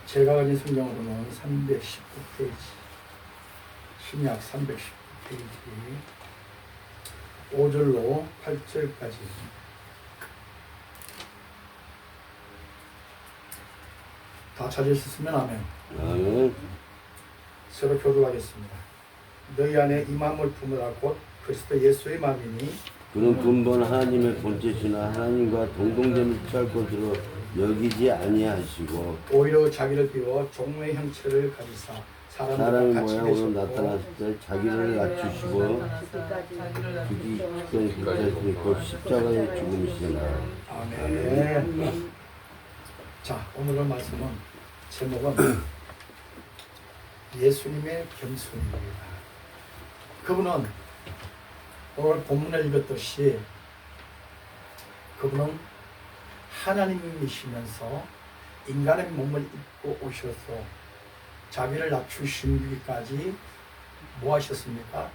제가 가진 성경으로는 319페이지, 신약 319페이지 5절로 8절까지 다 찾으셨으면 아멘. 서로 교도하겠습니다. 너희 안에 이 마음을 품으라 곧 그리스도 예수의 마음이니 그는 근본 하나님의 본체시나 하나님과 동등됨을 취할 것으로 여기지 아니하시고 오히려 자기를 비워 종의 형체를 가지사 사람의 사람과 같이 모양으로 계셨고 나타났을 때 자기를 낮추시고 죽이 십자가에 곧 십자가의 죽음이시나. 아멘. 자, 오늘의 말씀은 제목은 예수님의 겸손입니다. 그분은 오늘 본문에 읽었듯이 그분은 하나님이시면서 인간의 몸을 입고 오셔서 자기를 낮추시기까지 뭐 하셨습니까?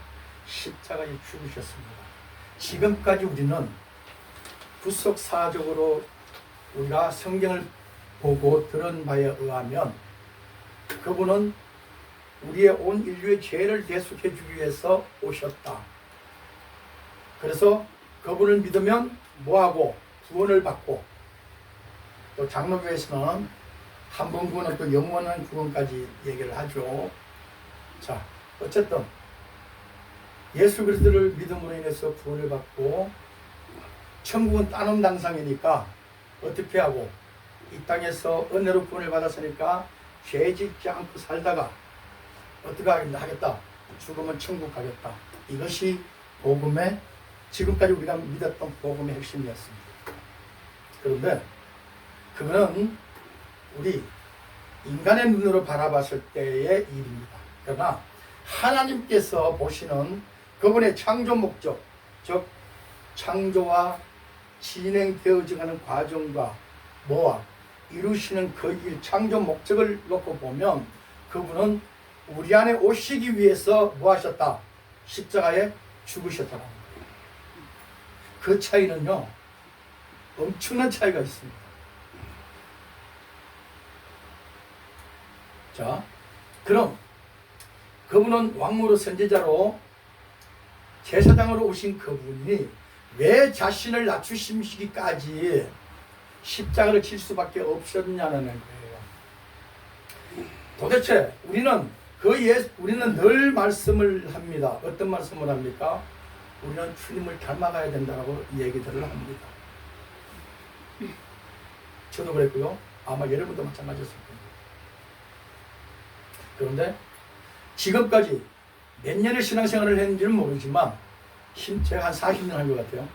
십자가에 죽으셨습니다. 지금까지 우리는 구속사적으로 우리가 성경을 보고 들은 바에 의하면 그분은 우리의 온 인류의 죄를 대속해 주기 위해서 오셨다. 그래서 그분을 믿으면 뭐하고? 구원을 받고, 또 장로교에서는 한 번 구원은 또 영원한 구원까지 얘기를 하죠. 자, 어쨌든 예수 그리스도를 믿음으로 인해서 구원을 받고 천국은 따놓은 당상이니까 어떻게 하고, 이 땅에서 은혜로 구원을 받았으니까 죄 짓지 않고 살다가 어떻게 하겠다? 죽으면 천국 가겠다. 이것이 복음의, 지금까지 우리가 믿었던 복음의 핵심이었습니다. 그런데 그거는 우리 인간의 눈으로 바라봤을 때의 일입니다. 그러나 하나님께서 보시는 그분의 창조 목적, 즉 창조와 진행되어지는 과정과 뭐와 이루시는 그 일, 창조 목적을 놓고 보면 그분은 우리 안에 오시기 위해서 뭐 하셨다? 십자가에 죽으셨다는 거예요. 그 차이는요, 엄청난 차이가 있습니다. 자, 그럼 그분은 왕으로 선지자로 제사장으로 오신 그분이 왜 자신을 낮추시기까지 십자가를 칠 수밖에 없었냐는 거예요. 도대체 우리는 우리는 늘 말씀을 합니다. 어떤 말씀을 합니까? 우리는 주님을 닮아가야 된다고 얘기들을 합니다. 저도 그랬고요. 아마 여러분도 마찬가지였을 겁니다. 그런데 지금까지 몇 년의 신앙생활을 했는지는 모르지만 제가 한 40년 한 것 같아요.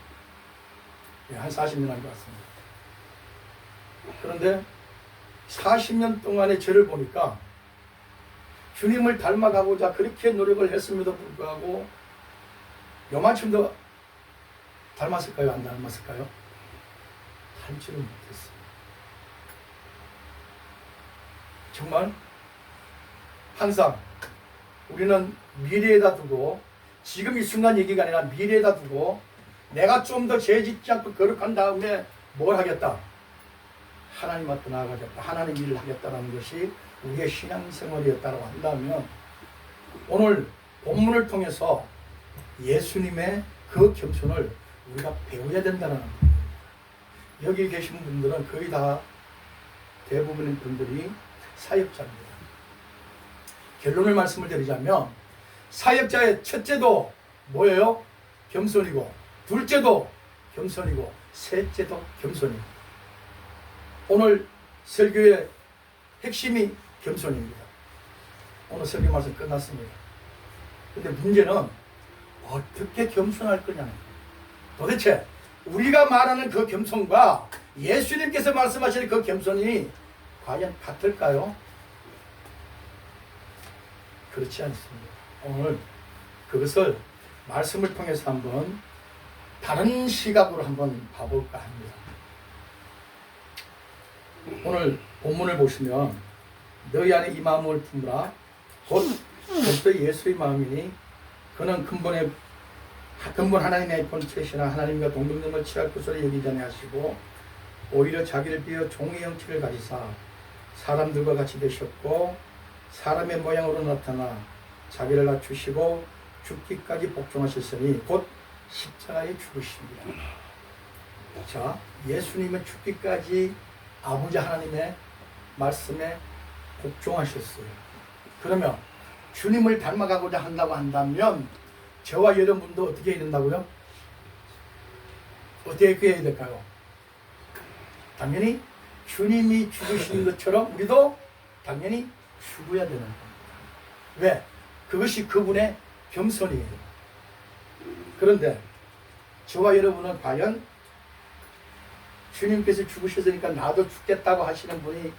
한 40년 한 것 같습니다. 그런데 40년 동안의 저를 보니까 주님을 닮아가고자 그렇게 노력을 했음에도 불구하고 요만큼도 닮았을까요? 안 닮았을까요? 닮지를 못했어요. 정말 항상 우리는 미래에다 두고, 지금 이 순간 얘기가 아니라 미래에다 두고 내가 좀 더 죄 짓지 않고 거룩한 다음에 뭘 하겠다? 하나님 앞에 나아가겠다. 하나님 일을 하겠다는 것이 우리의 신앙생활이었다고 한다면 오늘 본문을 통해서 예수님의 그 겸손을 우리가 배워야 된다는 거예요. 여기 계신 분들은 거의 다 대부분의 분들이 사역자입니다. 결론을 말씀을 드리자면 사역자의 첫째도 뭐예요? 겸손이고, 둘째도 겸손이고, 셋째도 겸손입니다. 오늘 설교의 핵심이 겸손입니다. 오늘 설교 말씀 끝났습니다. 근데 문제는 어떻게 겸손할 거냐는 거예요. 도대체 우리가 말하는 그 겸손과 예수님께서 말씀하시는 그 겸손이 과연 같을까요? 그렇지 않습니다. 오늘 그것을 말씀을 통해서 한번 다른 시각으로 한번 봐볼까 합니다. 오늘 본문을 보시면 너희 안에 이 마음을 품으라 곧 그리스도 예수의 마음이니 그는 근본의 근본 하나님의 본체시나 하나님과 동등됨을 취할 것으로 여기지 아니하시고 오히려 자기를 비어 종의 형체를 가지사 사람들과 같이 되셨고 사람의 모양으로 나타나 자기를 낮추시고 죽기까지 복종하셨으니 곧 십자가에 죽으십니다. 자, 예수님은 죽기까지 아버지 하나님의 말씀에 복종하셨어요. 그러면 주님을 닮아가고자 한다고 한다면 저와 여러분도 어떻게 해야 된다고요? 어떻게 해야 될까요? 당연히 주님이 죽으신 것처럼 우리도 당연히 죽어야 되는 겁니다. 왜? 그것이 그분의 겸손이에요. 그런데 저와 여러분은 과연 주님께서 죽으셨으니까 나도 죽겠다고 하시는 분이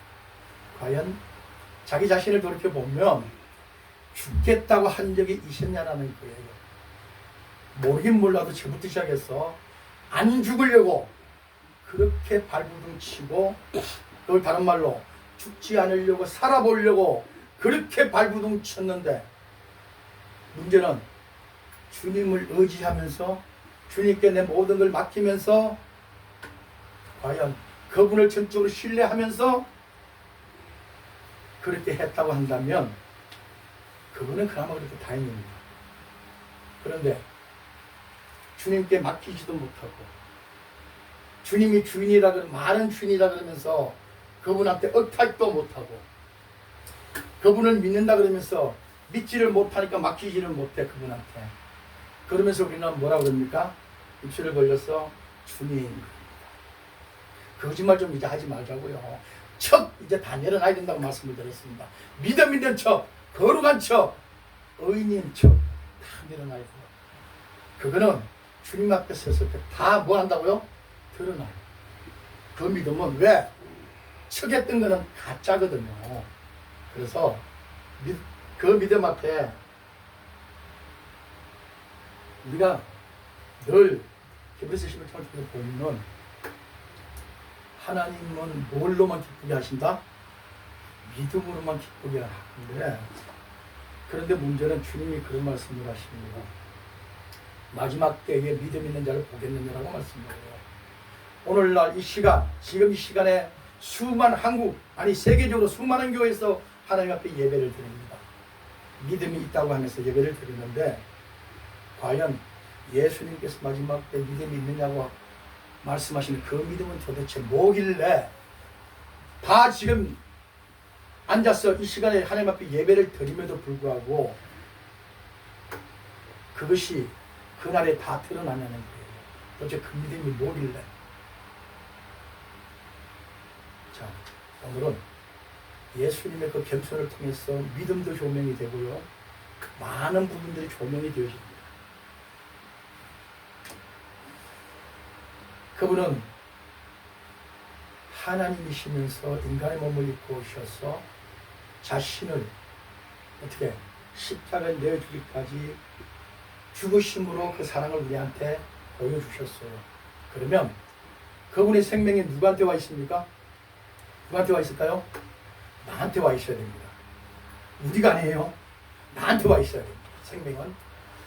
과연 자기 자신을 돌이켜보면 죽겠다고 한 적이 있었냐라는 거예요. 모르긴 몰라도 저부터 시작해서 안 죽으려고 그렇게 발부둥 치고 그걸 다른 말로 죽지 않으려고 살아보려고 그렇게 발부둥 쳤는데 문제는 주님을 의지하면서 주님께 내 모든 걸 맡기면서 과연 그분을 전적으로 신뢰하면서 그렇게 했다고 한다면 그분은 그나마 그래도 다행입니다. 그런데 주님께 맡기지도 못하고 주님이 주인이라 그러면 많은 주인이라 그러면서 그분한테 억탈도 못하고 그분을 믿는다 그러면서 믿지를 못하니까 맡기지를 못해 그분한테. 그러면서 우리는 뭐라 그럽니까? 입술을 벌려서 주님. 거짓말 좀 이제 하지 말자고요. 척 이제 다 내려놔야 된다고 말씀을 드렸습니다. 믿음 있는 척, 거룩한 척, 의인인 척 다 내려놔야 돼요. 그거는 주님 앞에 섰을 때 다 뭐 한다고요? 드러나요. 그 믿음은 왜? 척했던 거는 가짜거든요. 그래서 그 믿음 앞에 우리가 늘 히브리서 11장을 보면 하나님은 뭘로만 기쁘게 하신다? 믿음으로만 기쁘게 하는데 그런데 문제는 주님이 그런 말씀을 하십니다. 마지막 때에 믿음 있는 자를 보겠느냐라고 말씀해요. 오늘날 이 시간, 지금 이 시간에 수많은 한국, 아니 세계적으로 수많은 교회에서 하나님 앞에 예배를 드립니다. 믿음이 있다고 하면서 예배를 드리는데 과연 예수님께서 마지막 때 믿음이 있느냐고 말씀하시는 그 믿음은 도대체 뭐길래 다 지금 앉아서 이 시간에 하나님 앞에 예배를 드림에도 불구하고 그것이 그날에 다 드러나냐는 거예요. 도대체 그 믿음이 뭐길래. 자, 오늘은 예수님의 그 겸손을 통해서 믿음도 조명이 되고요. 많은 부분들이 조명이 되어집니다. 그분은 하나님이시면서 인간의 몸을 입고 오셔서 자신을 어떻게 십자가에 내어주기까지 죽으심으로 그 사랑을 우리한테 보여주셨어요. 그러면 그분의 생명이 누구한테 와 있습니까? 누구한테 와 있을까요? 나한테 와 있어야 됩니다. 우리가 아니에요. 나한테 와 있어야 됩니다. 생명은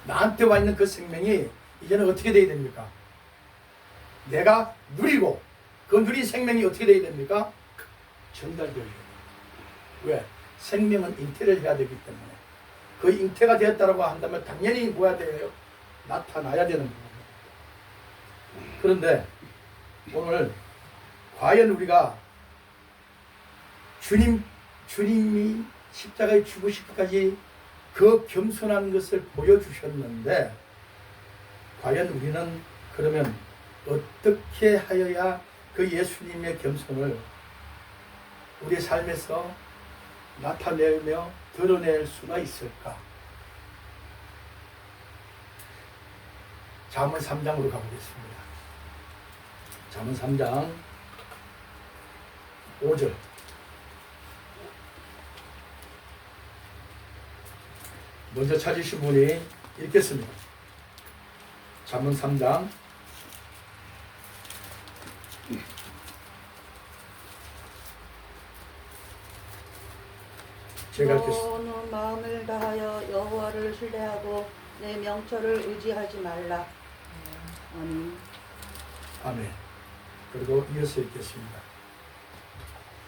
나한테 와 있는 그 생명이 이제는 어떻게 돼야 됩니까? 내가 누리고 그 누린 생명이 어떻게 돼야 됩니까? 전달되어야 됩니다. 왜? 생명은 잉태를 해야 되기 때문에 그 잉태가 되었다고 한다면 당연히 뭐야 돼요? 나타나야 되는 거예요. 그런데 오늘 과연 우리가 주님이 십자가에 죽으시기까지 그 겸손한 것을 보여주셨는데 과연 우리는 그러면 어떻게 하여야 그 예수님의 겸손을 우리의 삶에서 나타내며 드러낼 수가 있을까? 잠언 3장으로 가보겠습니다. 잠언 3장 5절. 먼저 찾으신 분이 읽겠습니다. 잠언 3장 제가 읽겠습니다. 너는 마음을 다하여 여호와를 신뢰하고 내 명철을 의지하지 말라. 아멘. 아멘. 그리고 이어서 읽겠습니다.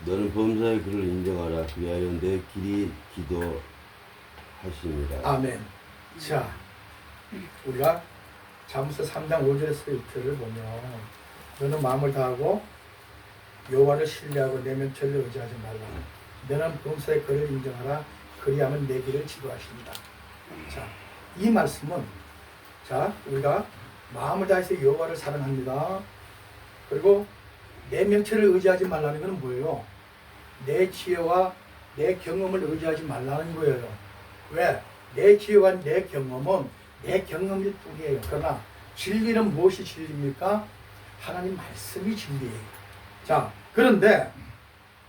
너는 범사의 그를 인정하라. 위하여 내 길이 기도하시니라. 아멘. 자, 우리가 잠언서 3장 5절에서 이틀을 보면 너는 마음을 다하고 여호와를 신뢰하고 내 명철을 의지하지 말라. 너는 범사의 그를 인정하라. 그리하면 내 길을 지도하신다. 자, 이 말씀은 자 우리가 마음을 다해서 여호와를 사랑합니다. 그리고 내 명철을 의지하지 말라는 것은 뭐예요? 내 지혜와 내 경험을 의지하지 말라는 거예요. 왜? 내 지혜와 내 경험은 내 경험일 뿐이에요. 그러나 진리는 무엇이 진리입니까? 하나님 말씀이 진리예요. 자, 그런데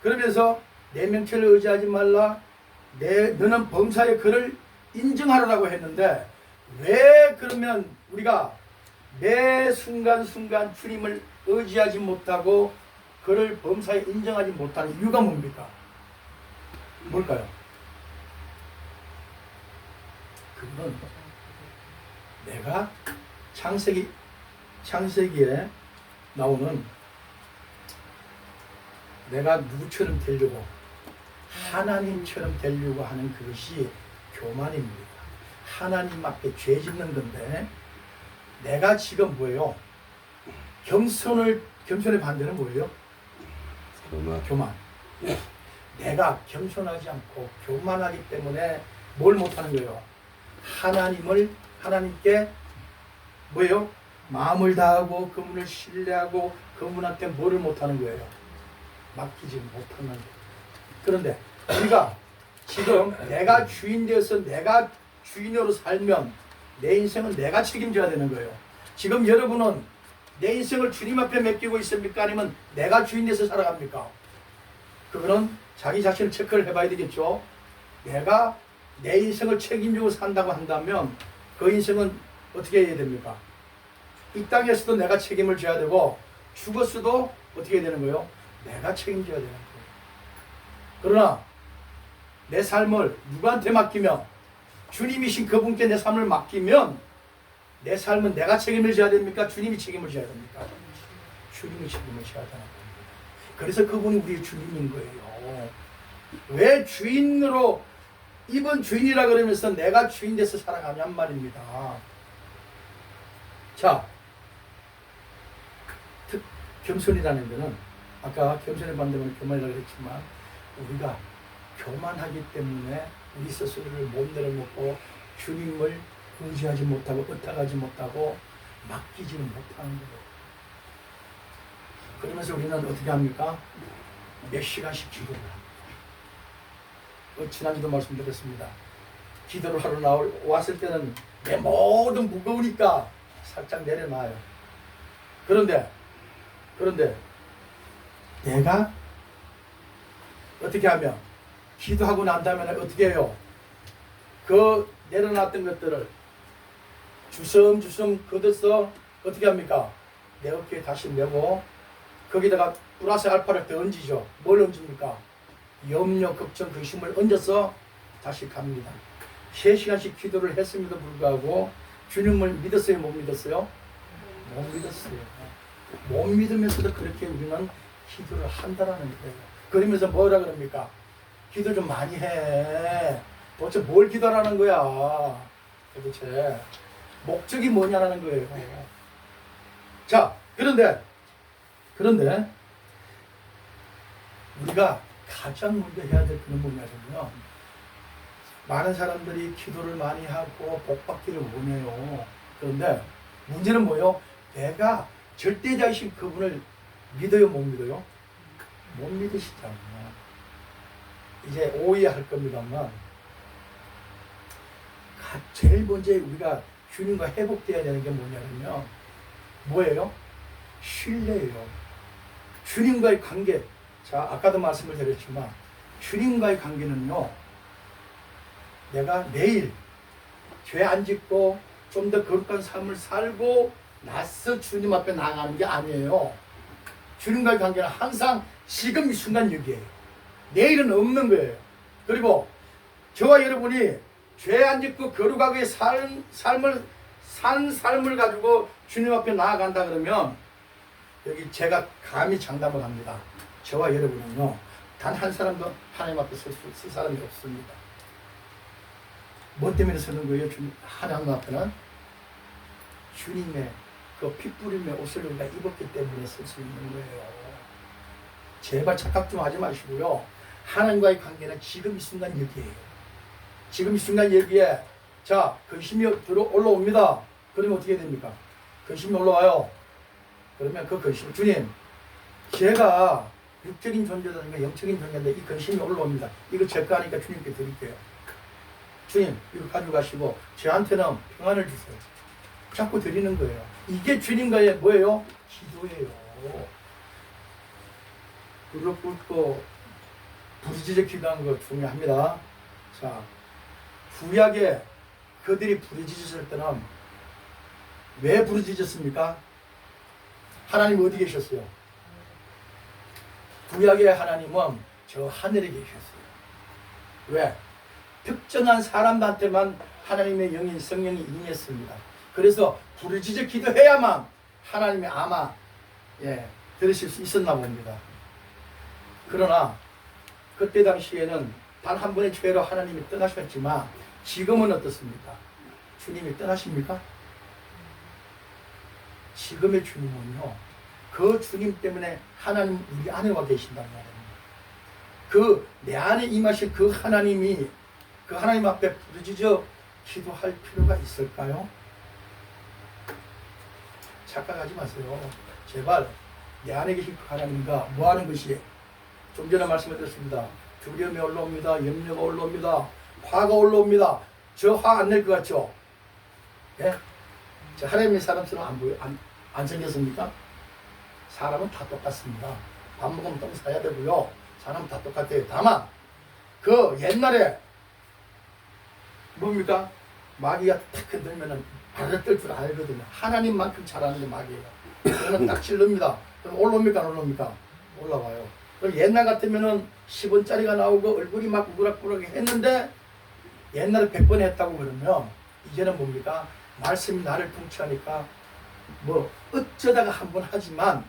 그러면서 내 명철을 의지하지 말라. 너는 범사의 그를 인정하라고 했는데 왜 그러면 우리가 매 순간순간 주님을 의지하지 못하고 그를 범사에 인정하지 못하는 이유가 뭡니까? 뭘까요? 그거는 내가 창세기에 나오는 내가 누구처럼 되려고 하나님처럼 되려고 하는 그것이 교만입니다. 하나님 앞에 죄 짓는 건데 내가 지금 뭐예요? 겸손의 반대는 뭐예요? 교만. 내가 겸손하지 않고 교만하기 때문에 뭘 못하는 거예요? 하나님께 뭐예요? 마음을 다하고 그분을 신뢰하고 그분한테 뭐를 못하는 거예요? 맡기지 못하는 거예요. 그런데 우리가 지금 내가 주인 되어서 내가 주인으로 살면 내 인생은 내가 책임져야 되는 거예요. 지금 여러분은 내 인생을 주님 앞에 맡기고 있습니까? 아니면 내가 주인 돼서 살아갑니까? 그거는 자기 자신을 체크를 해봐야 되겠죠. 내가 내 인생을 책임지고 산다고 한다면 그 인생은 어떻게 해야 됩니까? 이 땅에서도 내가 책임을 져야 되고 죽었어도 어떻게 해야 되는 거예요? 내가 책임져야 되는 거예요. 그러나 내 삶을 누구한테 맡기면 주님이신 그분께 내 삶을 맡기면 내 삶은 내가 책임을 져야 됩니까? 주님이 책임을 져야 됩니까? 주님이 책임을 져야 되는 겁니다. 그래서 그분이 우리의 주님인 거예요. 왜 주인으로 이번 주인이라 그러면서 내가 주인 돼서 살아가냔 말입니다. 자, 겸손이라는 것은 아까 겸손의 반대는 교만이라고 했지만 우리가 교만하기 때문에 우리 스스로를 못 내려놓고 주님을 의지하지 못하고 의탁하지 못하고 맡기지는 못하는 거예요. 그러면서 우리는 어떻게 합니까? 몇 시간씩 기도를 합니다. 지난주도 말씀드렸습니다. 기도를 하러 왔을 때는 내 모든 무거우니까 살짝 내려놔요. 그런데 내가 어떻게 하면 기도하고 난 다음에 어떻게 해요? 그 내려놨던 것들을 주섬주섬 걷어서 어떻게 합니까? 내 어깨에 다시 메고 거기다가 플러스 알파를 더 얹이죠. 뭘 얹습니까? 염려, 걱정, 근심을 얹어서 다시 갑니다. 3시간씩 기도를 했음에도 불구하고 주님을 믿었어요? 못 믿었어요? 못 믿었어요. 못 믿으면서도 그렇게 우리는 기도를 한다라는 거예요. 그러면서 뭐라 그럽니까? 기도 좀 많이 해. 도대체 뭘 기도하라는 거야? 도대체 목적이 뭐냐라는 거예요. 자, 그런데 우리가 가장 먼저 해야 될 그런 뭐냐면요, 많은 사람들이 기도를 많이 하고 복받기를 원해요. 그런데 문제는 뭐예요? 내가 절대자이신 그분을 믿어요, 못 믿어요? 못 믿으시잖아요. 이제 오해할 겁니다만 제일 먼저 우리가 주님과 회복되어야 되는 게 뭐냐면요, 뭐예요? 신뢰예요. 주님과의 관계. 자, 아까도 말씀을 드렸지만 주님과의 관계는요, 내가 내일 죄 안 짓고 좀 더 거룩한 삶을 살고 나서 주님 앞에 나가는 게 아니에요. 주님과의 관계는 항상 지금 이 순간 여기에요. 내일은 없는 거예요. 그리고 저와 여러분이 죄 안 짓고 거룩하게 삶을 가지고 주님 앞에 나아간다 그러면 여기 제가 감히 장담을 합니다. 저와 여러분은요, 단 한 사람도 하나님 앞에 쓸 사람이 없습니다. 뭐 때문에 서는 거예요? 하나님 앞에는 주님의 그 핏부림의 옷을 우리가 입었기 때문에 쓸 수 있는 거예요. 제발 착각 좀 하지 마시고요. 하나님과의 관계는 지금 이 순간 여기에요. 지금 이 순간 여기에 자 근심이 올라옵니다. 그러면 어떻게 됩니까? 근심이 올라와요. 그러면 그 근심, 주님, 제가 육적인 존재라든가 영적인 존재인데 이 근심이 올라옵니다. 이거 제 거 하니까 주님께 드릴게요. 주님, 이거 가져가시고 저한테는 평안을 주세요. 자꾸 드리는 거예요. 이게 주님과의 뭐예요? 기도예요. 무릎 꿇고 부르짖어 기도하는 거 중요합니다. 자, 구약에 그들이 부르짖었을 때는 왜 부르짖었습니까? 하나님 어디 계셨어요? 구약의 하나님은 저 하늘에 계셨어요. 왜? 특정한 사람들한테만 하나님의 영인 성령이 임했습니다. 그래서 부르짖어 기도해야만 하나님이 아마 들으실 수 있었나 봅니다. 그러나 그때 당시에는 단 한 번의 죄로 하나님이 떠나셨지만 지금은 어떻습니까? 주님이 떠나십니까? 지금의 주님은요, 그 주님 때문에 하나님 우리 안에 와 계신다는 말입니다. 그 내 안에 임하신 그 하나님이 그 하나님 앞에 부르짖어 기도할 필요가 있을까요? 착각하지 마세요. 제발 내 안에 계신 그 하나님과 뭐 하는 것이, 좀 전에 말씀드렸습니다. 두려움이 올라옵니다. 염려가 올라옵니다. 화가 올라옵니다. 저 화 안 낼 것 같죠? 예? 저 하나님의 사람처럼 안 생겼습니까? 사람은 다 똑같습니다. 밥 먹으면 똥 싸야 되고요. 사람은 다 똑같아요. 다만 그 옛날에 뭡니까? 마귀가 탁 흔들면은 발을 뜰 줄 알거든요. 하나님만큼 잘하는 게 마귀예요. 그러면 딱 질릅니다. 그럼 올라옵니까? 안 올라옵니까? 올라와요. 그럼 옛날 같으면은 10원짜리가 나오고 얼굴이 막 우락부락하게 했는데 옛날에 100번 했다고 그러면 이제는 뭡니까? 말씀이 나를 통치하니까 뭐 어쩌다가 한 번 하지만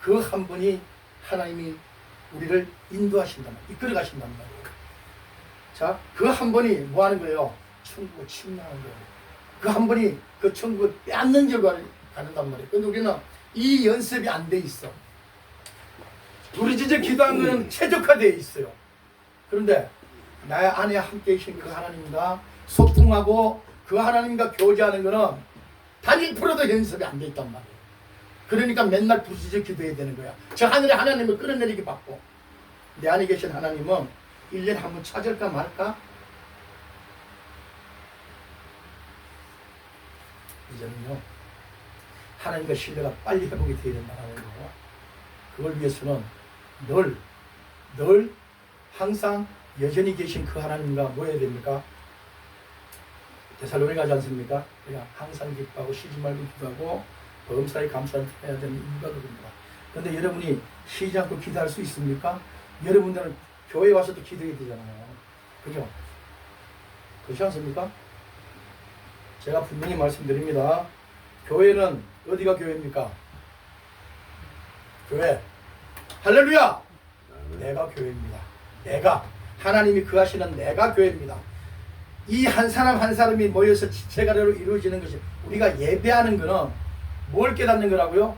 그 한 번이 하나님이 우리를 인도하신단 말이에요. 이끌어 가신단 말이에요. 자, 그 한 번이 뭐 하는 거예요? 천국을 침략하는 거예요. 그 한 번이 그 천국을 빼앗는 결과를 가는단 말이에요. 근데 우리는 이 연습이 안 돼 있어. 부르짖어 기도한 거는 최적화되어 있어요. 그런데 나의 안에 함께 계신 그 하나님과 소통하고 그 하나님과 교제하는 거는 단 1%도 연습이 안 돼 있단 말이에요. 그러니까 맨날 부르짖어 기도해야 되는 거야. 저 하늘에 하나님을 끌어내리게 받고 내 안에 계신 하나님은 1년에 한 번 찾을까 말까? 이제는요, 하나님과 신뢰가 빨리 회복이 되어야 된다는 거. 그걸 위해서는 늘 항상 여전히 계신 그 하나님과 뭐 해야 됩니까? 데살로니가 가지 않습니까? 그냥 항상 기뻐하고 쉬지 말고 기도하고 범사에 감사해야 되는 이유가 그겁니다. 그런데 여러분이 쉬지 않고 기도할 수 있습니까? 여러분들은 교회 와서도 기도해야 되잖아요. 그죠? 그렇지 않습니까? 제가 분명히 말씀드립니다. 교회는 어디가 교회입니까? 교회. 할렐루야! 내가 교회입니다. 내가. 하나님이 거하시는 내가 교회입니다. 이 한 사람 한 사람이 모여서 지체가례로 이루어지는 것이, 우리가 예배하는 것은 뭘 깨닫는 거라고요?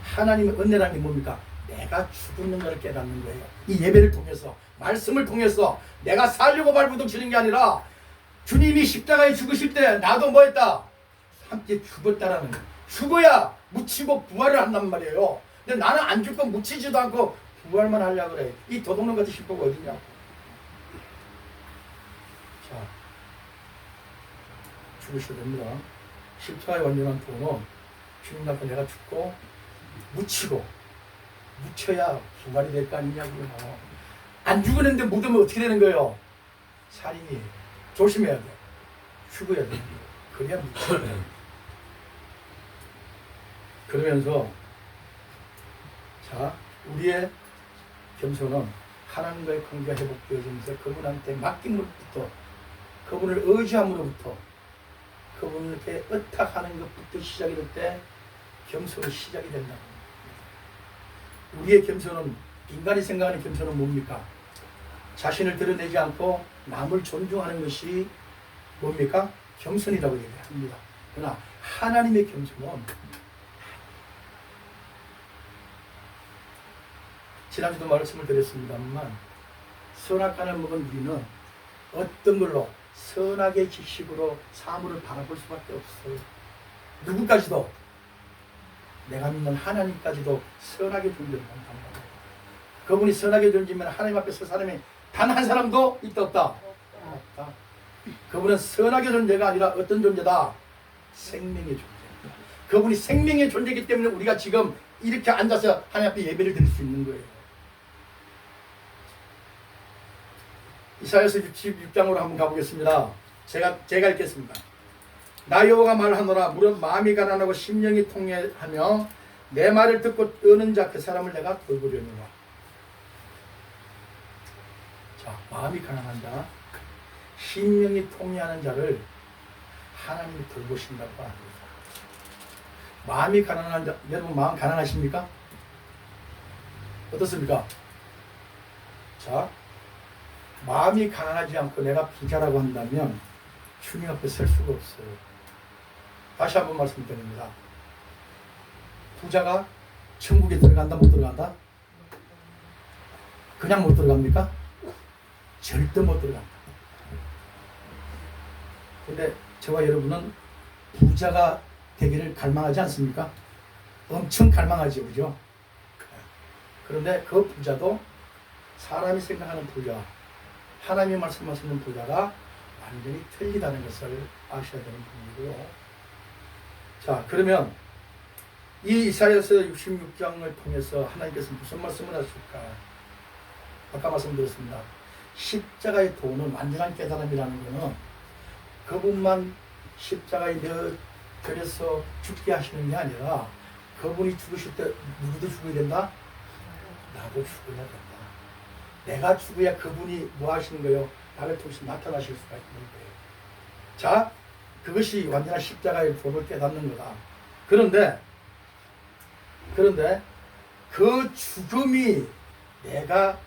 하나님의 은혜라는 게 뭡니까? 내가 죽는 것을 깨닫는 거예요. 이 예배를 통해서, 말씀을 통해서 내가 살려고 발부둥치는 게 아니라 주님이 십자가에 죽으실 때 나도 뭐 했다? 함께 죽었다라는 거예요. 죽어야 묻히고 부활을 한단 말이에요. 근데 나는 안 죽고 묻히지도 않고 부활만 하려고 그래. 이 도둑놈 같은 신부가 어디냐고. 자, 죽으셔야 됩니다. 십자가의 완전한 도는 주님 앞에 내가 죽고 묻히고 묻혀야 부활이 될 거 아니냐고요. 안 죽었는데 묻으면 어떻게 되는 거예요? 살인이에요. 조심해야 돼. 죽어야 돼. 그래야 묻혀야 돼. 그러면서 자, 우리의 겸손은 하나님과의 관계가 회복되어지면서 그분한테 맡김으로부터 그분을 의지함으로부터 그분을 이렇게 의탁하는 것부터 시작이 될 때 겸손이 시작이 된다고 합니다. 우리의 겸손은, 인간이 생각하는 겸손은 뭡니까? 자신을 드러내지 않고 남을 존중하는 것이 뭡니까? 겸손이라고 얘기합니다. 그러나 하나님의 겸손은, 지난주도 말씀을 드렸습니다만, 선악간을 먹은 우리는 어떤 걸로 선악의 지식으로 사물을 바라볼 수밖에 없어요. 누구까지도, 내가 믿는 하나님까지도 선악의 존재를 본단 말이에요. 그분이 선악의 존재면 하나님 앞에 서 사람이 단 한 사람도 있다 없다? 없다. 그분은 선악의 존재가 아니라 어떤 존재다? 생명의 존재입니다. 그분이 생명의 존재이기 때문에 우리가 지금 이렇게 앉아서 하나님 앞에 예배를 드릴 수 있는 거예요. 이사야서 66장으로 한번 가보겠습니다. 제가 읽겠습니다. 나 여호와가 말하노라. 무릇 마음이 가난하고 심령이 통회하며 내 말을 듣고 떠는 자 그 사람을 내가 돌보려니와. 자, 마음이 가난한 자, 심령이 통회하는 자를 하나님이 돌보신다고 합니다. 마음이 가난한 자, 여러분 마음 가난하십니까? 어떻습니까? 자, 마음이 가난하지 않고 내가 부자라고 한다면 주님 앞에 설 수가 없어요. 다시 한번 말씀드립니다. 부자가 천국에 들어간다 못 들어간다? 그냥 못 들어갑니까? 절대 못 들어간다. 근데 저와 여러분은 부자가 되기를 갈망하지 않습니까? 엄청 갈망하죠, 그죠? 그런데 그 부자도 사람이 생각하는 부자, 하나님이 말씀하시는 부자가 완전히 틀리다는 것을 아셔야 되는 부분이고요. 자, 그러면 이 이사야서 66장을 통해서 하나님께서 무슨 말씀을 하실까? 아까 말씀드렸습니다. 십자가의 도는 완전한 깨달음이라는 것은 그분만 십자가에 내려서 죽게 하시는 게 아니라 그분이 죽으실 때 누구도 죽어야 된다? 나도 죽어야 된다. 내가 죽어야 그분이 뭐 하시는 거예요? 나를 통해서 나타나실 수가 있는 거예요. 자, 그것이 완전한 십자가의 도를 깨닫는 거다. 그런데 그 죽음이 내가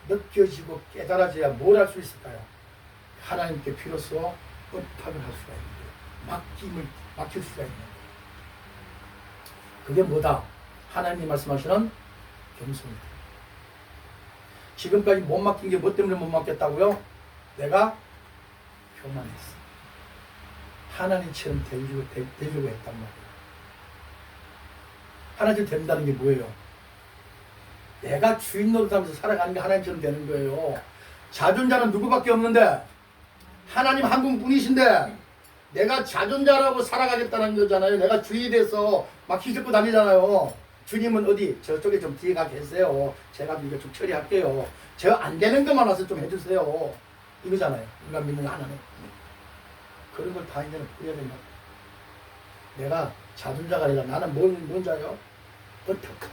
느껴지고 깨달아져야 뭘 할 수 있을까요? 하나님께 비로소 의탁을 할 수가 있는 거예요. 맡길 수가 있는 거예요. 그게 뭐다? 하나님이 말씀하시는 겸손이다. 지금까지 못 맡긴 게 뭐 때문에 못 맡겼다고요? 내가 교만했어. 하나님처럼 되려고 했단 말이에요. 하나님처럼 된다는 게 뭐예요? 내가 주인 노릇하면서 살아가는 게 하나님처럼 되는 거예요. 자존자는 누구밖에 없는데 하나님 한 분뿐이신데 내가 자존자라고 살아가겠다는 거잖아요. 내가 주인이 돼서 막 휘젓고 다니잖아요. 주님은 어디 저쪽에 좀 뒤에 가 계세요. 제가 이거 좀 처리할게요. 저 안 되는 것만 와서 좀 해주세요. 이거잖아요. 인간 믿는 하나님. 그런 걸 다 이제는 버려야 된다. 내가 자존자가 아니라 나는 뭔 자요? 어떡해.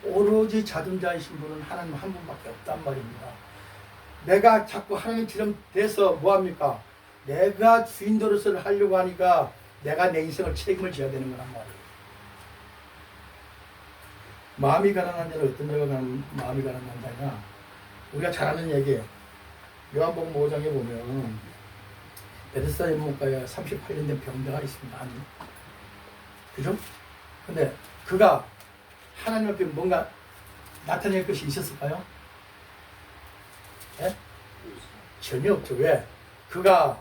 오로지 자존자이신 분은 하나님 한 분밖에 없단 말입니다. 내가 자꾸 하나님처럼 돼서 뭐합니까? 내가 주인 노릇을 하려고 하니까 내가 내 인생을 책임을 져야 되는 거란 말이에요. 마음이 가난한 자는 어떤 자가 마음이 가난한 자냐? 우리가 잘 아는 얘기예요. 요한복음 5장에 보면 베데스다 연못가에 38년 된 병자가 있습니다. 그죠? 근데 그가 하나님 앞에 뭔가 나타낼 것이 있었을까요? 네? 전혀 없죠. 왜? 그가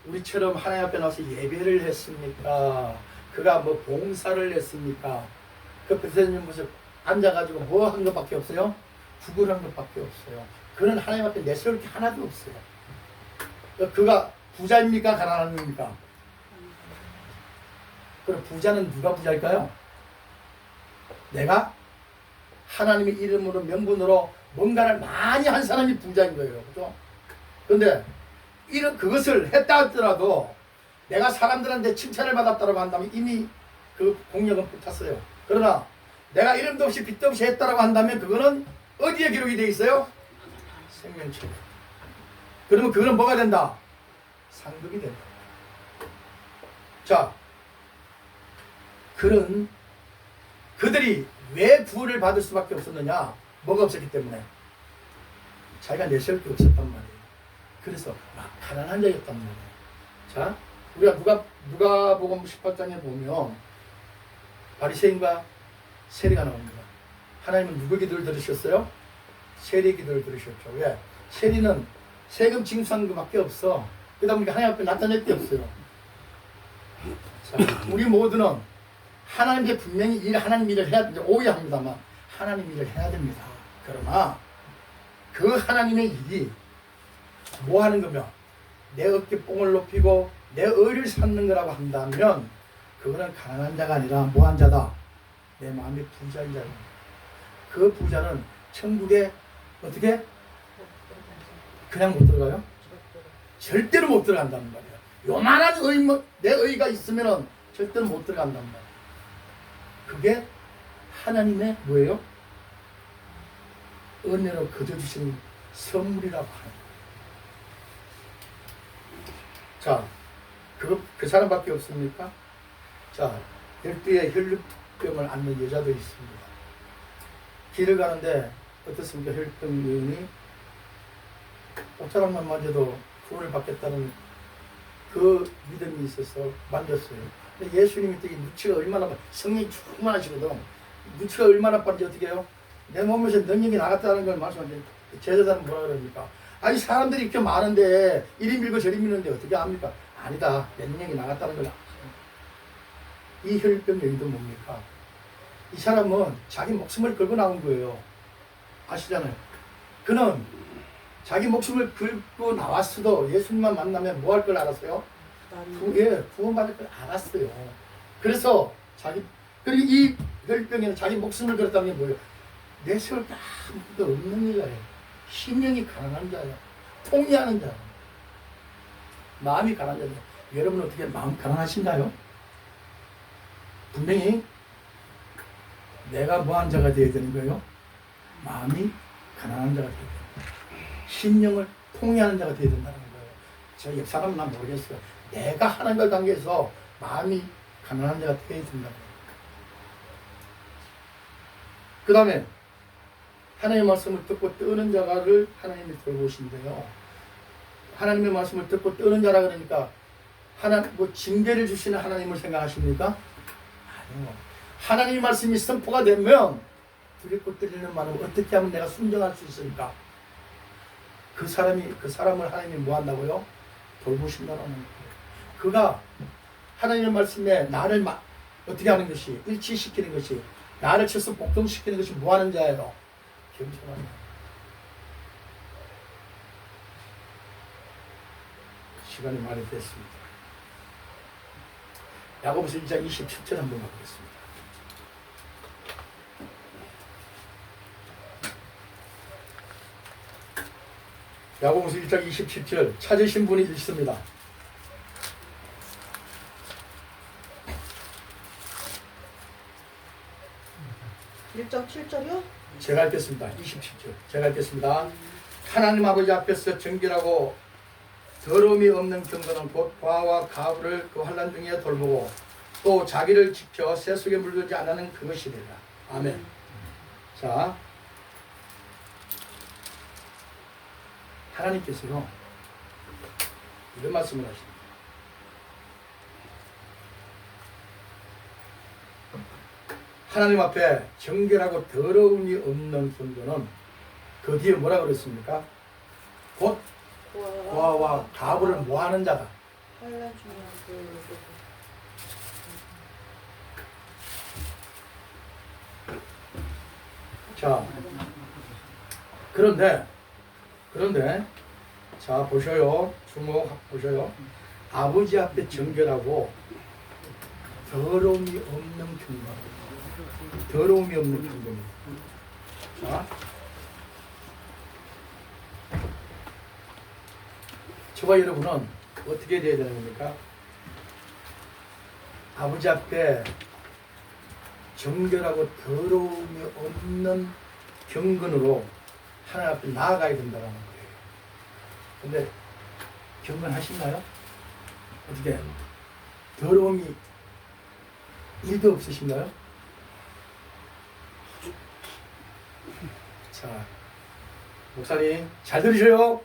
우리처럼 하나님 앞에 나와서 예배를 했습니까? 그가 뭐 봉사를 했습니까? 그 베데스다 연못에 앉아가지고 뭐 한 것밖에 없어요? 구걸한 것밖에 없어요. 그는 하나님 앞에 내세울 게 하나도 없어요. 그가 부자입니까? 가난합니까? 그럼 부자는 누가 부자일까요? 내가 하나님의 이름으로 명분으로 뭔가를 많이 한 사람이 부자인 거예요. 그죠? 그런데 그것을 했다 하더라도 내가 사람들한테 칭찬을 받았다고 한다면 이미 그 공력은 붙었어요. 그러나 내가 이름도 없이 빚도 없이 했다고 한다면 그거는 어디에 기록이 되어 있어요? 생명책에. 그러면 그거는 뭐가 된다? 상급이 된다. 자, 그들이 왜 구원을 받을 수밖에 없었느냐? 뭐가 없었기 때문에. 자기가 내세울 게 없었단 말이에요. 그래서 막 가난한 자였단 말이에요. 자, 우리가 누가복음 18장에 보면 바리새인과 세리가 나옵니다. 하나님은 누구 기도를 들으셨어요? 세리 기도를 들으셨죠. 왜? 세리는 세금 징수하는 것밖에 없어. 그러다 보니까 하나님 앞에 나타낼 게 없어요. 자, 우리 모두는 하나님께 분명히 하나님 일을 해야 됩니다. 오해합니다만 하나님 일을 해야 됩니다. 그러나 그 하나님의 일이 뭐 하는 거며 내 어깨 뽕을 높이고 내 의를 삼는 거라고 한다면 그거는 가난한 자가 아니라 뭐한 자다? 내 마음이 부자인 자다. 그 부자는 천국에 어떻게? 그냥 못 들어가요? 절대로 못 들어간다는 말이에요. 요만한 내 의가 있으면 절대로 못 들어간단 말이에요. 그게 하나님의 뭐예요? 은혜로 거저 주시는 선물이라고 하는 거예요. 자, 그 사람밖에 없습니까? 자, 12에 혈류병을 앓는 여자도 있습니다. 길을 가는데 어떻습니까? 혈류병 여인이 옷자락만 만져도 구원을 받겠다는 그 믿음이 있어서 만졌어요. 근데 예수님이 되게 누치가 얼마나 성령이 충만하시거든. 누치가 얼마나 빠른지 어떻게 해요? 내 몸에서 능력이 나갔다는 걸 말씀하시는 제자들은 뭐라 그럽니까? 아니 사람들이 이렇게 많은데 이리 밀고 저리 미는데 어떻게 합니까? 아니다. 내 능력이 나갔다는 걸 아시죠? 이 혈병 여인도 뭡니까? 이 사람은 자기 목숨을 걸고 나온 거예요. 아시잖아요. 그는 자기 목숨을 걸고 나왔어도 예수님만 만나면 뭐 할 걸 알았어요? 구원받을 걸 알았어요. 그래서 그리고 이 혈병에는 자기 목숨을 걸었다는 게 뭐예요? 내세울 게 아무것도 없는 여자예요. 심령이 가난한 자예요. 통리하는 자예요. 마음이 가난한 자예요. 여러분 어떻게 마음 가난하신가요? 분명히 내가 뭐한 자가 되어야 되는 거예요? 마음이 가난한 자가 되어야 돼요. 심령을 통해하는 자가 되어야 된다는 거예요. 저 역사는 난 모르겠어요. 내가 하나님과 관계에서 마음이 가난한 자가 되어야 된다는 거예요. 그 다음에 하나님의 말씀을 듣고 뜨는 자가를 하나님이 돌보신대요. 하나님의 말씀을 듣고 뜨는 자라 그러니까 징계를 주시는 하나님을 생각하십니까? 아니요. 하나님의 말씀이 선포가 되면 두렵고 떨리는 마음을 어떻게 하면 내가 순종할 수 있을까? 그 사람을 하나님이 뭐 한다고요? 돌보신다는 거예요. 그가 하나님의 말씀에 나를 어떻게 하는 것이, 일치시키는 것이, 나를 쳐서 복종시키는 것이 뭐 하는 자예요? 겸손한 자. 시간이 많이 됐습니다. 야고보서 1장 27절 한번 보겠습니다. 야고보서 1장 27절 찾으신 분이 있습니다. (1장 7절이요) 제가 읽겠습니다. 27절 제가 읽겠습니다. 하나님 아버지 앞에서 정결하고 더러움이 없는 경건은 곧 과와 가부를 그 환난 중에 돌보고 또 자기를 지켜 새 속에 물들지 않는 그것이리라. 아멘. 자, 하나님께서요 이런 말씀을 하십니다. 하나님 앞에 정결하고 더러움이 없는 성도는 그 뒤에 뭐라 그랬습니까? 곧 고아와 가부를 모하는 자다. 환난 중에 자, 그런데 자 보셔요. 주목 보셔요. 아버지 앞에 정결하고 더러움이 없는 경건. 더러움이 없는 경건입니다. 자, 저와 여러분은 어떻게 돼야 되는 겁니까? 아버지 앞에 정결하고 더러움이 없는 경건으로 하나님 앞에 나아가야 된다는 거예요. 근데 경건하신가요? 어떻게 더러움이 1도 없으신가요? 자, 목사님 잘 들으셔요.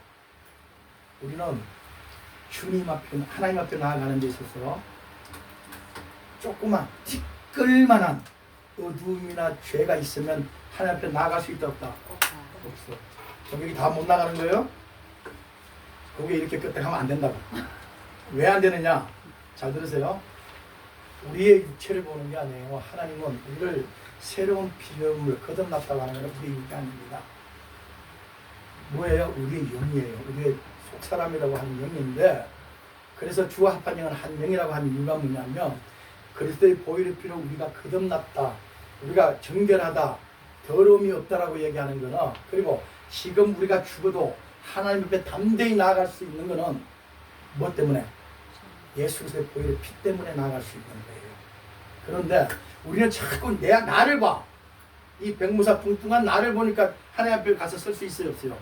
우리는 주님 앞에, 하나님 앞에 나아가는 데 있어서 조그만 티끌만한 어두움이나 죄가 있으면 하나님 앞에 나아갈 수 있다 없다? 없어. 거기 다 못 나가는 거예요? 거기에 이렇게 끝에 하면 안 된다고. 왜 안 되느냐? 잘 들으세요. 우리의 육체를 보는 게 아니에요. 하나님은 우리를 새로운 피조물 거듭났다고 하는 것은 우리의 육이 아닙니다. 뭐예요? 우리의 영이에요. 우리의 속사람이라고 하는 영인데, 그래서 주와 합한 영은 한 영이라고 하는 이유가 뭐냐면, 그리스도의 보혈의 피로 우리가 거듭났다, 우리가 정결하다, 더러움이 없다라고 얘기하는 거는, 그리고 지금 우리가 죽어도 하나님 앞에 담대히 나아갈 수 있는 거는 뭐 때문에? 예수 그리스도의 보혈의 피 때문에 나아갈 수 있는 거예요. 그런데 우리는 자꾸 나를 봐. 이 백무사 뚱뚱한 나를 보니까 하나님 앞에 가서 설 수 있어요, 없어요?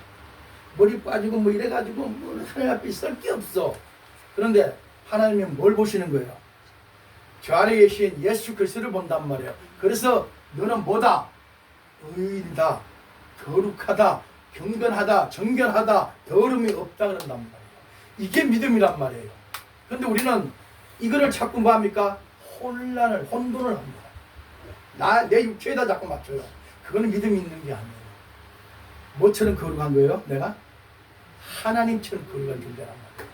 머리 빠지고 뭐 이래가지고 뭐 하나님 앞에 설 게 없어. 그런데 하나님이 뭘 보시는 거예요? 저 안에 계신 예수 그리스도를 본단 말이에요. 그래서 너는 뭐다? 의인이다, 거룩하다, 경건하다, 정결하다, 더러움이 없다 그런단 말이에요. 이게 믿음이란 말이에요. 그런데 우리는 이거를 자꾸 뭐 합니까? 혼돈을 합니다. 내 육체에다 자꾸 맞춰요. 그거는 믿음이 있는 게 아니에요. 뭐처럼 거룩한 거예요? 내가? 하나님처럼 거룩한 존재란 말이에요.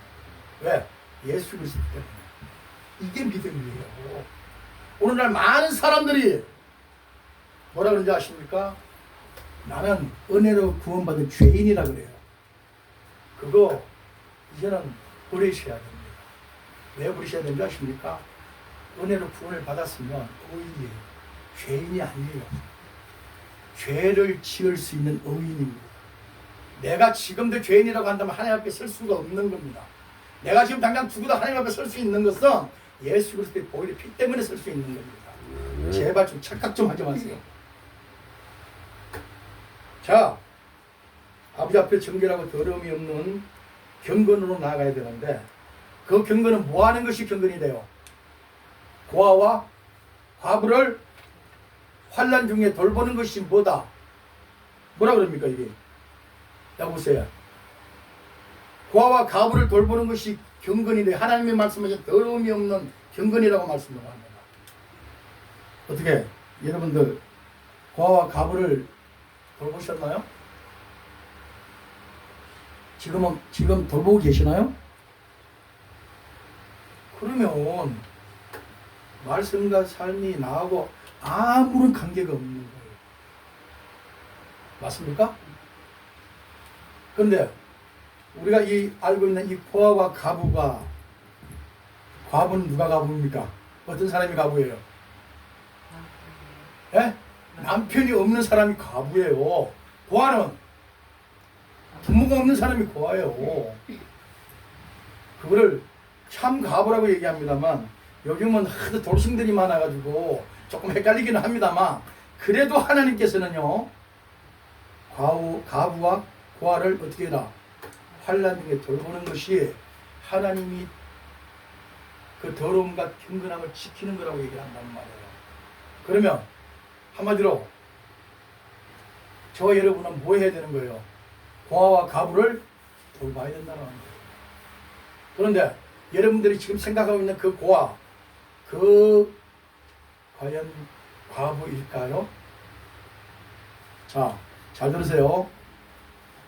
왜? 예수 그리스도 때문에. 이게 믿음이에요. 오늘날 많은 사람들이 뭐라 그런지 아십니까? 나는 은혜로 구원받은 죄인이라 그래요. 그거 이제는 버리셔야 됩니다. 왜 버리셔야 되는지 아십니까? 은혜로 구원을 받았으면 의인이에요. 죄인이 아니에요. 죄를 지을 수 있는 의인입니다. 내가 지금도 죄인이라고 한다면 하나님 앞에 설 수가 없는 겁니다. 내가 지금 당장 죽어도 하나님 앞에 설 수 있는 것은 예수 그리스도의 보혈의 피 때문에 설 수 있는 겁니다. 제발 좀 착각 좀 하지 마세요. 자, 아버지 앞에 정결하고 더러움이 없는 경건으로 나아가야 되는데, 그 경건은 뭐 하는 것이 경건이 돼요? 고아와 과부를 환난 중에 돌보는 것이 뭐다? 뭐라 그럽니까 이게? 야 보세요. 고아와 과부를 돌보는 것이 경건이 돼. 하나님의 말씀하신 더러움이 없는 경건이라고 말씀을 합니다. 어떻게 여러분들 고아와 과부를 돌보셨나요? 지금 돌보고 계시나요? 그러면 말씀과 삶이 나하고 아무런 관계가 없는 거예요. 맞습니까? 그런데 우리가 알고 있는 이 고아와 과부는 누가 과부입니까? 어떤 사람이 과부예요? 예? 남편이 없는 사람이 과부예요. 고아는 부모가 없는 사람이 고아예요. 그거를 참 과부라고 얘기합니다만, 요즘은 하도 돌싱들이 많아가지고 조금 헷갈리기는 합니다만, 그래도 하나님께서는요, 과부와 고아를 어떻게 해라? 환난 중에 돌보는 것이 하나님이 그 더러움과 경건함을 지키는 거라고 얘기를 한단 말이에요. 그러면 한마디로 저와 여러분은 뭐 해야 되는 거예요? 고아와 과부를 돌봐야 된다는 거예요. 그런데 여러분들이 지금 생각하고 있는 그 고아, 과연 과부일까요? 자, 잘 들으세요.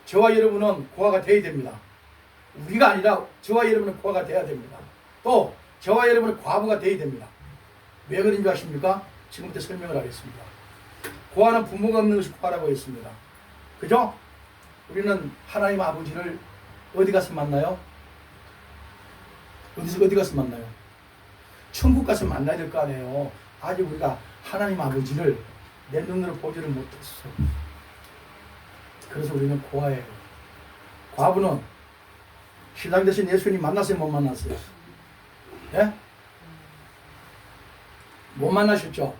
저와 여러분은 고아가 되어야 됩니다. 우리가 아니라 저와 여러분은 고아가 되어야 됩니다. 또 저와 여러분은 과부가 되어야 됩니다. 왜 그런 줄 아십니까? 지금부터 설명을 하겠습니다. 고아는 부모가 없는 것이 고아라고 했습니다. 그죠? 우리는 하나님 아버지를 어디 가서 만나요? 어디 가서 만나요? 천국 가서 만나야 될 거 아니에요. 아직 우리가 하나님 아버지를 내 눈으로 보지를 못했어. 그래서 우리는 고아예요. 과부는 신랑 대신 예수님 만났어요, 못 만났어요? 예? 못 만나셨죠?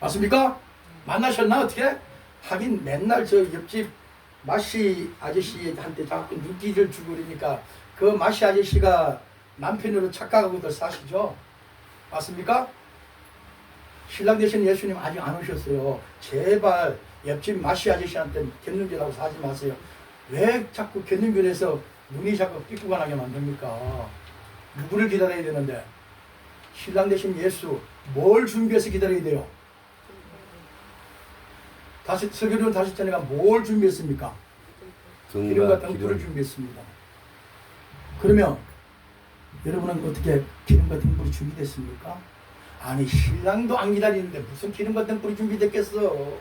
맞습니까? 만나셨나 어떻게? 하긴 맨날 저 옆집 마시 아저씨한테 자꾸 눈길을 주고 그러니까 그 마시 아저씨가 남편으로 착각하고들 사시죠? 맞습니까? 신랑 되신 예수님 아직 안 오셨어요. 제발 옆집 마시 아저씨한테 견눈결하고 사지 마세요. 왜 자꾸 견눈결에서 눈이 자꾸 삐꾸가 나게 만듭니까? 누구를 기다려야 되는데 신랑 되신 예수 뭘 준비해서 기다려야 돼요? 다시 설교는 다시 전에가 뭘 준비했습니까? 기름과 등불을 준비했습니다. 그러면 여러분은 어떻게 기름과 등불이 준비됐습니까? 아니 신랑도 안 기다리는데 무슨 기름과 등불이 준비됐겠어.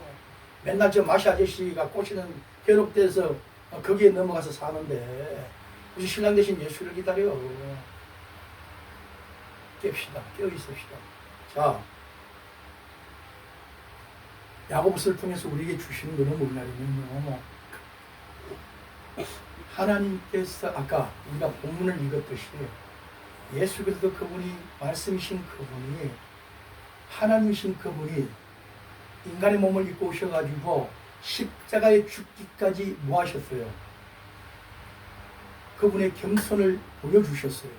맨날 저 마시 아저씨가 꼬시는 괴롭대서 거기에 넘어가서 사는데 우리 신랑 대신 예수를 기다려. 깹시다. 깨어 있읍시다. 자, 야고보서를 통해서 우리에게 주시는 것은 뭐냐면요. 하나님께서 아까 우리가 본문을 읽었듯이 예수 그리스도 그분이 말씀이신 그분이 하나님이신 그분이 인간의 몸을 입고 오셔가지고 십자가에 죽기까지 뭐 하셨어요? 그분의 겸손을 보여주셨어요.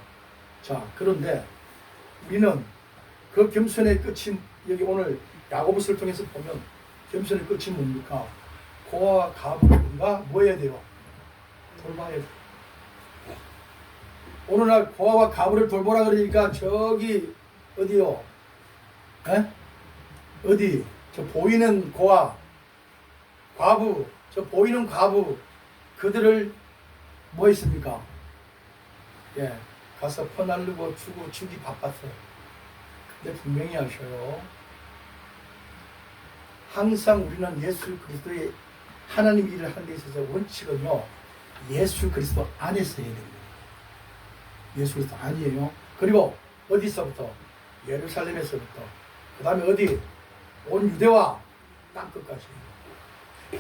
자, 그런데 우리는 그 겸손의 끝이 여기 오늘 야고보서를 통해서 보면 겸손의 끝이 뭡니까? 고아와 가부를 우리가 뭐 해야 돼요? 돌봐야 돼요. 오늘날 고아와 가부를 돌보라 그러니까 저기 어디요? 에? 어디? 저 보이는 고아, 과부, 저 보이는 과부 그들을 뭐 했습니까? 예, 가서 퍼날르고 주기 바빴어요. 근데 분명히 하셔요. 항상 우리는 예수 그리스도의 하나님 일을 하는 데 있어서 원칙은요. 예수 그리스도 안에서 해야 됩니다. 예수 그리스도 아니에요. 그리고 어디서부터? 예루살렘에서부터. 그 다음에 어디? 온 유대와 땅끝까지.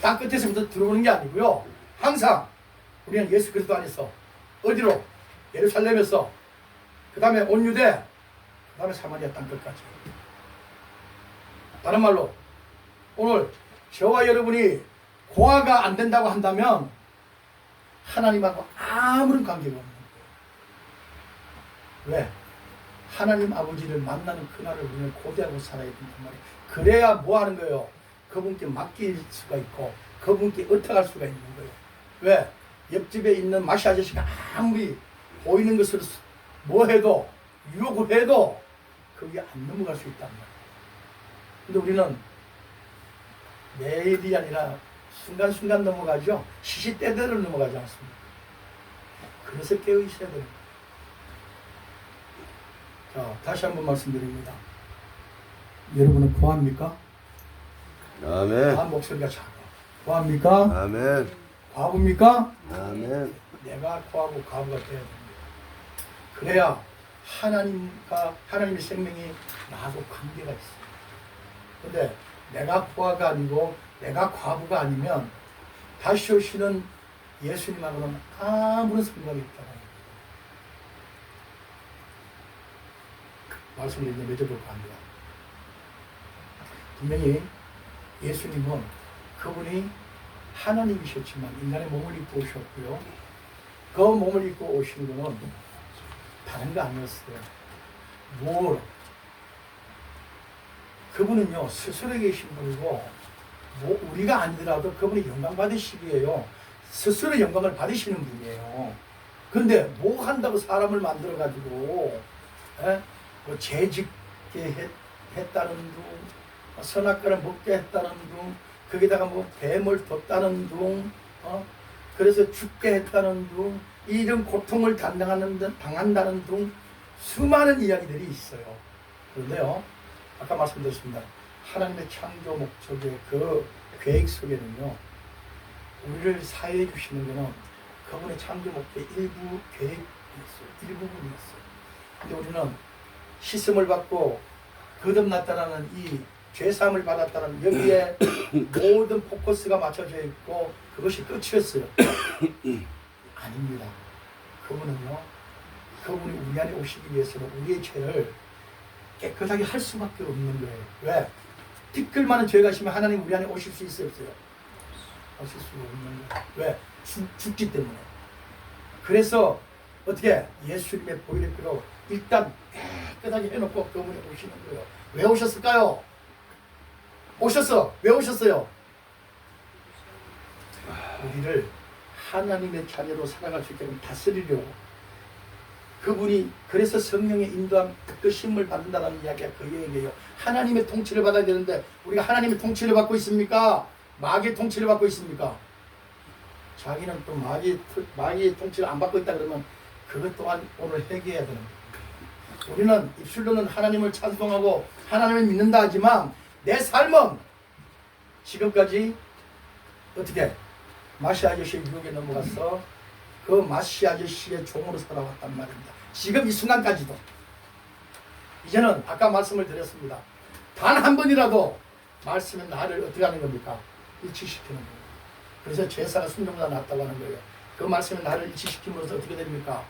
땅끝에서부터 들어오는 게 아니고요. 항상 우리는 예수 그리스도 안에서 어디로? 예루살렘에서 그 다음에 온 유대 그 다음에 사마리아 땅끝까지. 다른 말로 오늘 저와 여러분이 고아가 안 된다고 한다면 하나님하고 아무런 관계가 없는 거예요. 왜? 하나님 아버지를 만나는 그날을 우리는 고대하고 살아야 된단 말이에요. 그래야 뭐 하는 거예요? 그분께 맡길 수가 있고 그분께 의탁할 수가 있는 거예요. 왜? 옆집에 있는 마시 아저씨가 아무리 보이는 것을 뭐 해도 유혹을 해도 그게 안 넘어갈 수 있단 말이에요. 근데 우리는 매일이 아니라 순간순간 넘어가죠. 시시때때로 넘어가지 않습니다. 그래서 깨어 있어야 됩니다. 자, 다시 한번 말씀드립니다. 여러분은 구합니까? 아멘. 아, 목소리가 작아. 구합니까? 아멘. 과부입니까? 아멘. 내가 구하고 과부가 되어야 됩니다. 그래야 하나님의 생명이 나하고 관계가 있어요. 근데 내가 구하가 아니고 내가 과부가 아니면 다시 오시는 예수님하고는 아무런 상관이 없다는 거예요. 말씀을 이제 맺어볼까 합니다. 분명히 예수님은 그분이 하나님이셨지만 인간의 몸을 입고 오셨고요. 그 몸을 입고 오신 것은 다른 거 아니었어요. 뭘? 그분은요 스스로 계신 분이고 뭐 우리가 아니더라도 그분이 영광 받으시기에요. 스스로 영광을 받으시는 분이에요. 근데 뭐 한다고 사람을 만들어 가지고 뭐 재짓게 했다는 둥, 선악과를 먹게 했다는 둥, 거기다가 뭐 뱀을 뒀다는 둥, 그래서 죽게 했다는 둥, 이런 고통을 당한다는 둥 수많은 이야기들이 있어요. 그런데요, 아까 말씀드렸습니다. 하나님의 창조 목적의 그 계획 속에는요, 우리를 사회해 주시는 것은 그분의 창조 목적의 일부 계획이었어요. 일부분이었어요. 근데 우리는 씻음을 받고 거듭났다라는 이 죄사함을 받았다는 여기에 모든 포커스가 맞춰져 있고 그것이 끝이었어요. 아닙니다. 그분은요, 그분이 우리 안에 오시기 위해서는 우리의 죄를 깨끗하게 할 수밖에 없는 거예요. 왜? 티끌만한 죄가 있으면 하나님 우리 안에 오실 수 있어요, 없어요? 하실 수가 없는 거예요. 왜? 죽기 때문에. 그래서 어떻게 예수님의 보혈의 피로 일단 깨끗하게 해놓고 그분이 오시는 거예요. 왜 오셨을까요? 왜 오셨어요? 우리를 하나님의 자녀로 살아갈 수 있게 다스리려고. 그분이 그래서 성령의 인도함 이끄심을 받는다는 이야기가 그 얘기예요. 하나님의 통치를 받아야 되는데 우리가 하나님의 통치를 받고 있습니까? 마귀의 통치를 받고 있습니까? 자기는 또 마귀의 통치를 안 받고 있다 그러면 그것 또한 오늘 회개해야 되는 거예요. 우리는 입술로는 하나님을 찬송하고 하나님을 믿는다 하지만 내 삶은 지금까지 어떻게 마시 아저씨의 유혹에 넘어가서 그 마시 아저씨의 종으로 살아왔단 말입니다. 지금 이 순간까지도. 이제는 아까 말씀을 드렸습니다. 단 한 번이라도 말씀은 나를 어떻게 하는 겁니까? 일치시키는 거예요. 그래서 제사가 순종보다 낫다고 하는 거예요. 그 말씀이 나를 일치시킴으로써 어떻게 됩니까?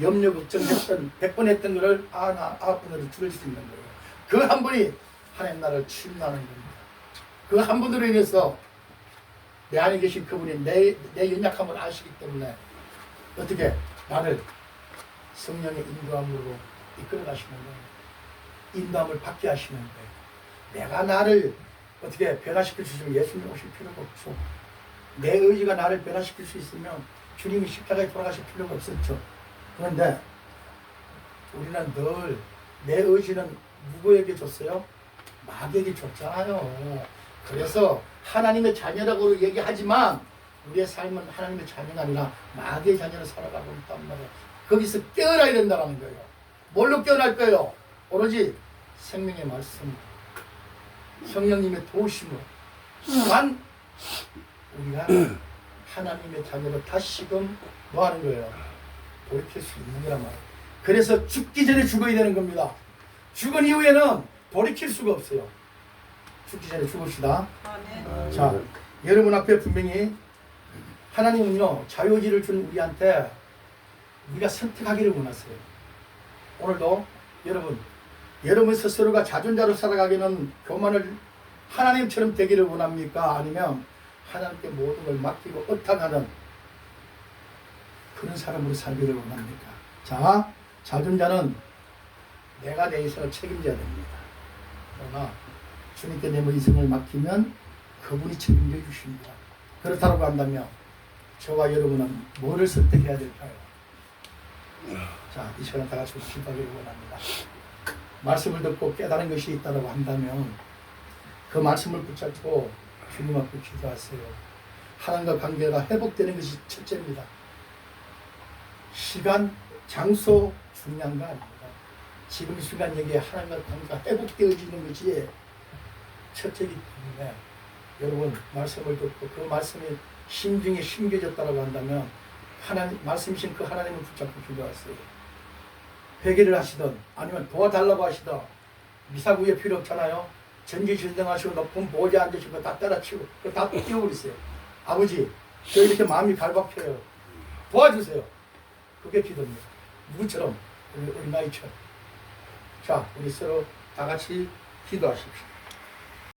염려 걱정했던 100번 했던 것을 나 9번으로 줄일 수 있는 거예요. 그 한 분이 하나님 나라를 침노하는 겁니다. 그 한 분으로 인해서 내 안에 계신 그분이 내 연약함을 아시기 때문에 어떻게 나를 성령의 인도함으로 이끌어 가시는 거예요. 인도함을 받게 하시는 거예요. 내가 나를 어떻게 변화시킬 수 있으면 예수님 오실 필요가 없죠. 내 의지가 나를 변화시킬 수 있으면 주님이 십자가에 돌아가실 필요가 없었죠. 그런데 우리는 늘 내 의지는 누구에게 줬어요? 마귀에게 줬잖아요. 그래서 하나님의 자녀라고 얘기하지만 우리의 삶은 하나님의 자녀가 아니라 마귀의 자녀로 살아가고 있단 말이에요. 거기서 깨어나야 된다는 거예요. 뭘로 깨어날 거예요? 오로지 생명의 말씀, 성령님의 도우심으로 만 우리가 하나님의 자녀로 다시금 뭐 하는 거예요? 돌이킬 수 있는 거란 말이에요. 그래서 죽기 전에 죽어야 되는 겁니다. 죽은 이후에는 돌이킬 수가 없어요. 죽기 전에 죽읍시다. 아멘. 자, 여러분 앞에 분명히 하나님은요 자유의지를 준 우리한테 우리가 선택하기를 원하세요. 오늘도 여러분 스스로가 자존자로 살아가기는 교만을 하나님처럼 되기를 원합니까? 아니면 하나님께 모든 걸 맡기고 의탁하는 그런 사람으로 살기를 원합니까? 자, 자존자는 내가 내 인생을 책임져야 됩니다. 그러나 주님께 내 인생을 맡기면 그분이 책임져 주십니다. 그렇다고 한다면 저와 여러분은 뭐를 선택해야 될까요? 자, 이 시간 다 같이 기도하기를 원합니다. 말씀을 듣고 깨달은 것이 있다고 한다면 그 말씀을 붙잡고 주님 앞에 기도하세요. 하나님과 관계가 회복되는 것이 첫째입니다. 시간, 장소 중요한 거 아닙니다. 지금 이 순간 여기에 하나님과 관계가 회복되어지는 것이 첫째이기 때문에 여러분 말씀을 듣고 그 말씀이 심중에 심겨졌다고 한다면 하나님 말씀이신 그 하나님을 붙잡고 기도하세요. 회개를 하시든 아니면 도와달라고 하시든 미사구에 필요 없잖아요. 전지전능하시고 높은 보좌에 앉으시고 다 때려치고 다 띄워버리세요. 아버지 저 이렇게 마음이 갈박해요. 도와주세요. 그게 기도입니다. 누구처럼? 우리 나이처럼. 자, 우리 서로 다 같이 기도하십시오.